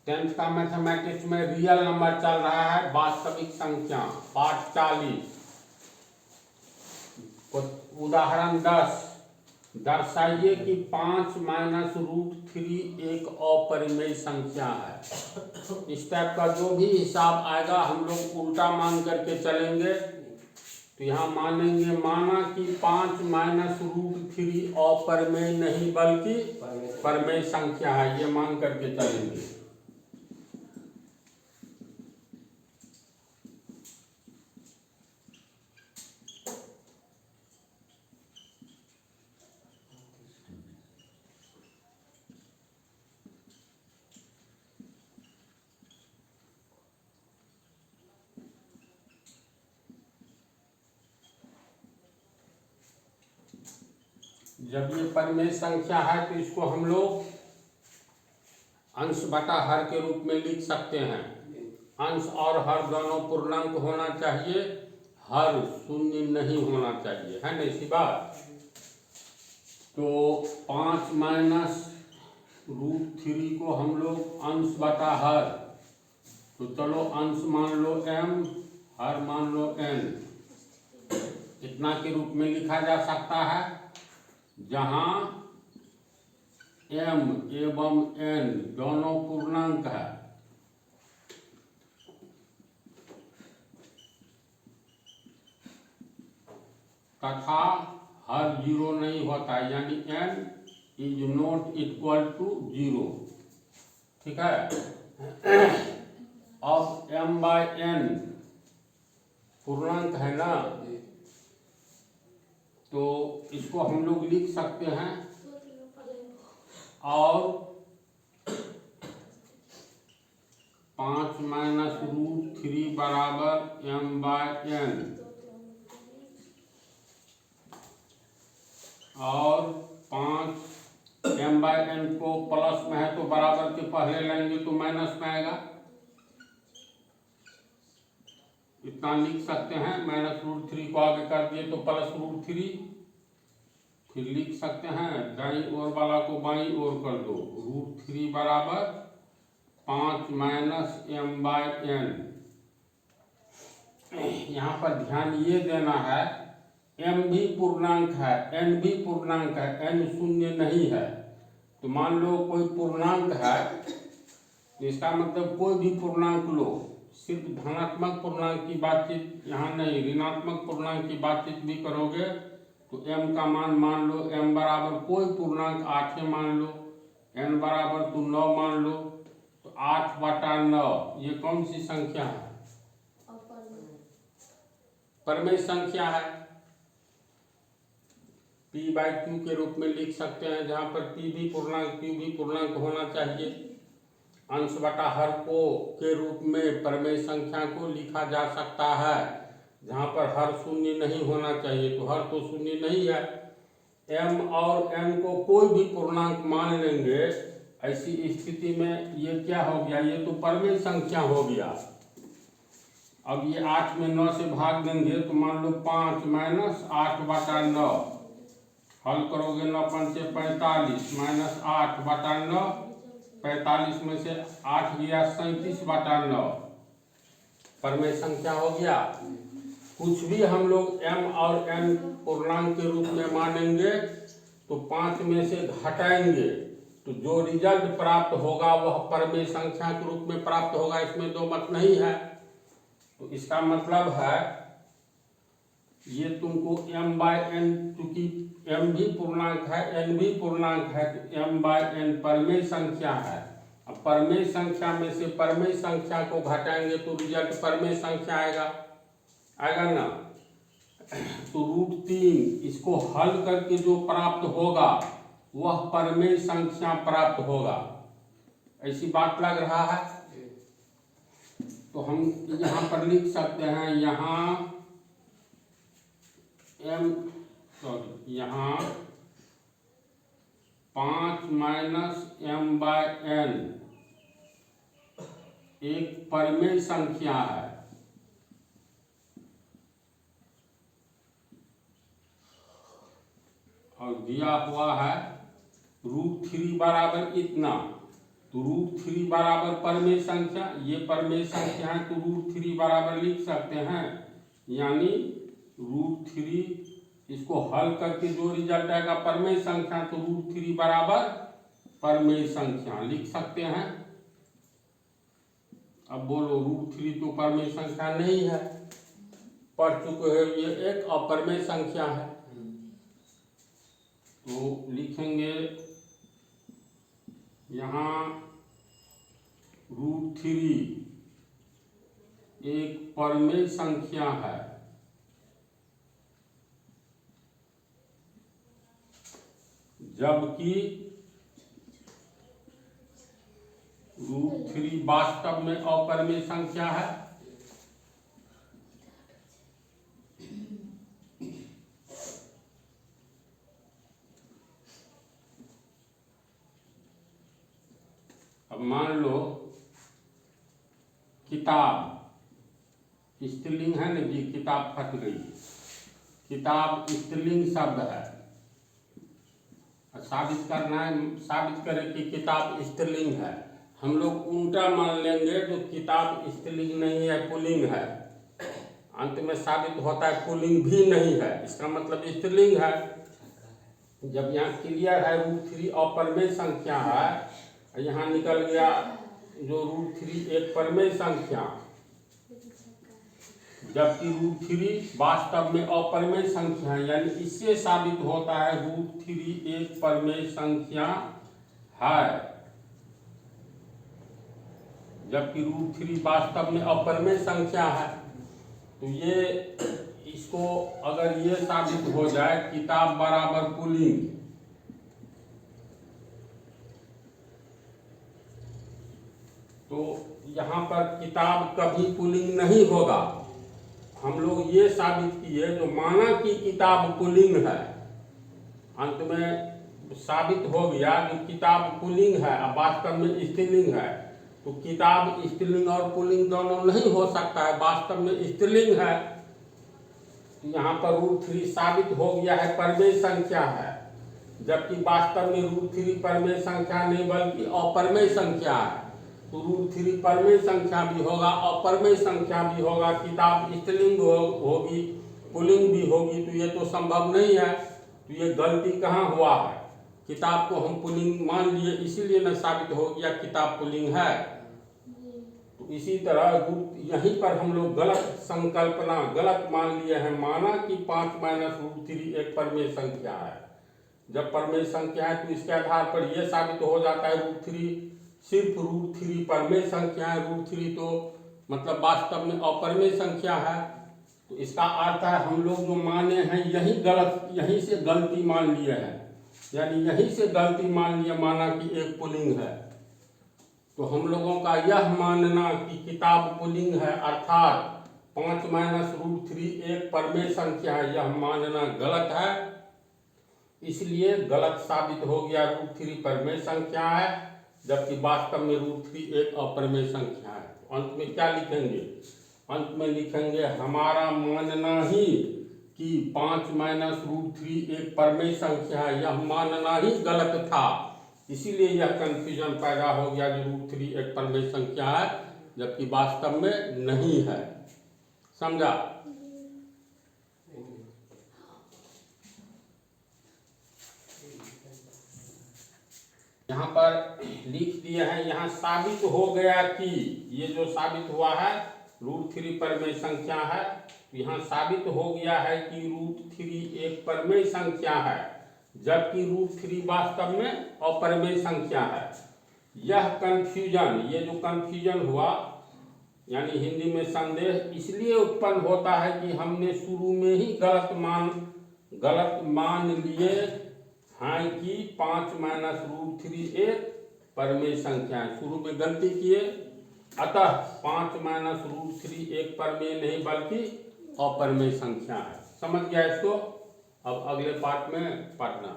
Tenth का mathematics में real number चल रहा है, वास्तविक संख्या, पाठ 40। उदाहरण 10, दर्शाइए कि 5 माइनस रूट 3 एक अपरिमेय संख्या है। इस टाइप का जो भी हिसाब आएगा हम लोग उल्टा मान करके चलेंगे। तो यहाँ मानेंगे, माना कि 5 माइनस रूट 3 अपरिमेय नहीं बल्कि परिमेय संख्या है, ये मान करके चलेंगे। जब ये परिमेय संख्या है तो इसको हम लोग अंश बटा हर के रूप में लिख सकते हैं। अंश और हर दोनों पूर्णांक होना चाहिए, हर शून्य नहीं होना चाहिए, है ना इसी बात। तो 5 माइनस रूट 3 को हम लोग अंश बटा हर, तो चलो अंश मान लो m, हर मान लो n, इतना के रूप में लिखा जा सकता है, जहां m एवं n दोनों पूर्णांक है। तथा हर जीरो नहीं होता, यानी n is not equal to 0, ठीक है। अब m बाय n पूर्णांक है ना, तो इसको हम लोग लिख सकते हैं, और 5 माइनस रूट 3 बराबर m बाय n, और 5 m बाय n को प्लस में है तो बराबर के पहले लेंगे तो माइनस में आएगा, इतना लिख सकते हैं। माइनस रूट 3 को आगे कर दिए तो प्लस रूट 3, फिर लिख सकते हैं दाईं ओर वाला को बाईं ओर कर दो, रूट 3 बराबर 5 माइनस m बाय n। यहाँ पर ध्यान ये देना है, m भी पूर्णांक है, n भी पूर्णांक है, n शून्य नहीं है। तो मान लो कोई पूर्णांक है, तो इसका मतलब कोई भी पूर्णांक लो, सिर्फ धनात्मक पूर्णांक की बातचीत यहाँ नहीं, ऋणात्मक पूर्णांक की बातचीत भी करोगे तो m का मान लो, m बराबर कोई पूर्णांक 8 मान लो, n बराबर तो 9 मान लो, तो 8 बटा 9 ये कौन सी संख्या है? परिमेय संख्या है। p बाई q के रूप में लिख सकते हैं, जहाँ पर p भी पूर्णांक q भी पूर्णांक होना चाहिए। अंश बटा हर को के रूप में परिमेय संख्या को लिखा जा सकता है, जहाँ पर हर शून्य नहीं होना चाहिए, तो हर तो शून्य नहीं है। m और n को कोई भी पूर्णांक मान लेंगे, ऐसी स्थिति में ये क्या हो गया, ये तो परिमेय संख्या हो गया। अब ये 8 में 9 से भाग देंगे तो मान लो 5 माइनस 8 बटा 9, हल करोगे 9 5 से 45 माइनस 8 बटा 9, 45 में से 8 गया 37 बटा 9, परिमेय संख्या हो गया। कुछ भी हम लोग m और n पूर्णांक के रूप में मानेंगे तो 5 में से घटाएंगे तो जो रिजल्ट प्राप्त होगा वह परिमेय संख्या के रूप में प्राप्त होगा, इसमें दो मत नहीं है। तो इसका मतलब है ये तुमको m बाय n, चूंकि m भी पूर्णांक है n भी पूर्णांक है, तो m बाय n परिमेय संख्या है। अब परिमेय संख्या में से परिमेय संख्या को घटाएंगे तो रिजल्ट परिमेय संख्या आएगा ना। तो रूट 3 इसको हल करके जो प्राप्त होगा वह परिमेय संख्या प्राप्त होगा, ऐसी बात लग रहा है। तो हम यहाँ पर लिख सकते हैं, यहाँ यहाँ 5 माइनस m बाय n एक परिमेय संख्या है, और दिया हुआ है रूट 3 बराबर इतना। तो √3 बराबर परमेय संख्या, ये परमेय संख्या है तो √3 बराबर लिख सकते हैं, यानी √3 इसको हल करके जो रिजल्ट आएगा परमेय संख्या, तो √3 बराबर परमेय संख्या लिख सकते हैं। अब बोलो √3 तो परमेय संख्या नहीं है, पढ़ चुके हैं, ये एक अपरमेय संख्या है। तो लिखेंगे यहाँ √3 एक परमेय संख्या है, जबकि √3 वास्तव में अपरमेय संख्या है। अब मान लो किताब स्त्रीलिंग है ना जी, किताब फट गई, किताब स्त्रीलिंग शब्द है, साबित करना है, साबित करें कि किताब स्त्रीलिंग है। हम लोग उल्टा मान लेंगे तो किताब स्त्रीलिंग नहीं है, पुल्लिंग है, अंत में साबित होता है पुल्लिंग भी नहीं है, इसका मतलब स्त्रीलिंग है। जब यहाँ क्लियर है √3 अपरमेय संख्या है, यहाँ निकल गया जो √3 एक परमेय संख्या, जबकि √3 वास्तव में अपरमेय संख्या है, यानी इससे साबित होता है √3 एक परमेय संख्या है, जबकि √3 वास्तव में अपरमेय संख्या है। तो ये इसको अगर ये साबित हो जाए किताब बराबर पुल्लिंग, तो यहाँ पर किताब कभी पुल्लिंग नहीं होगा। हम लोग ये साबित किए, जो माना कि किताब पुल्लिंग है, अंत में साबित हो गया कि किताब पुल्लिंग है और वास्तव में स्त्रीलिंग है, तो किताब स्त्रीलिंग और पुल्लिंग दोनों नहीं हो सकता है, वास्तव में स्त्रीलिंग है। यहाँ पर √3 साबित हो गया है परमेय संख्या है, जबकि वास्तव में √3 परमेय संख्या नहीं बल्कि अपरमेय संख्या है। तो √3 परमेय संख्या भी होगा, अपरमेय संख्या भी होगा, किताब स्त्रीलिंग होगी, पुल्लिंग भी होगी, तो ये तो संभव नहीं है। तो ये गलती कहाँ हुआ है, किताब को हम पुल्लिंग मान लिए, इसीलिए न साबित हो गया किताब पुल्लिंग है। तो इसी तरह यहीं पर हम लोग गलत संकल्पना, गलत मान लिए हैं, माना कि 5 - √3 एक परमेय संख्या है। जब परमेय संख्या है तो इसके आधार पर यह साबित हो जाता है √3 सिर्फ √3 परमेय संख्या है, √3 तो मतलब वास्तव में अपरमेय संख्या है। तो इसका अर्थ है हम लोग जो माने हैं यही गलत, यहीं से गलती मान लिए हैं, यानी यहीं से गलती मान लिया, माना कि एक पुल्लिंग है। तो हम लोगों का यह मानना कि किताब पुल्लिंग है, अर्थात 5 - √3 एक परमेय संख्या है, यह मानना गलत है, इसलिए गलत साबित हो गया √3 परमेय संख्या है, जबकि वास्तव में √3 एक अपरमेय संख्या है। तो अंत में क्या लिखेंगे, अंत में लिखेंगे हमारा मानना ही कि 5 - √3 एक परमेय संख्या है, यह मानना ही गलत था, इसीलिए यह कंफ्यूजन पैदा हो गया कि √3 एक परमेय संख्या है, जबकि वास्तव में नहीं है। समझा? यहाँ पर लिख दिए हैं, यहाँ साबित हो गया कि ये जो साबित हुआ है √3 परमेय संख्या है, यहाँ साबित हो गया है कि √3 एक परमेय संख्या है, जबकि √3 वास्तव में अपरमेय संख्या है। यह कंफ्यूजन, ये जो कंफ्यूजन हुआ यानी हिंदी में संदेह इसलिए उत्पन्न होता है कि हमने शुरू में ही गलत मान लिए हैं कि 5 - √3 एक परमेय संख्या है, शुरू में गलती किए, अतः 5 - √3 एक परमेय नहीं बल्कि अपरमेय संख्या है। समझ गया इसको? अब अगले पार्ट में पढ़ना।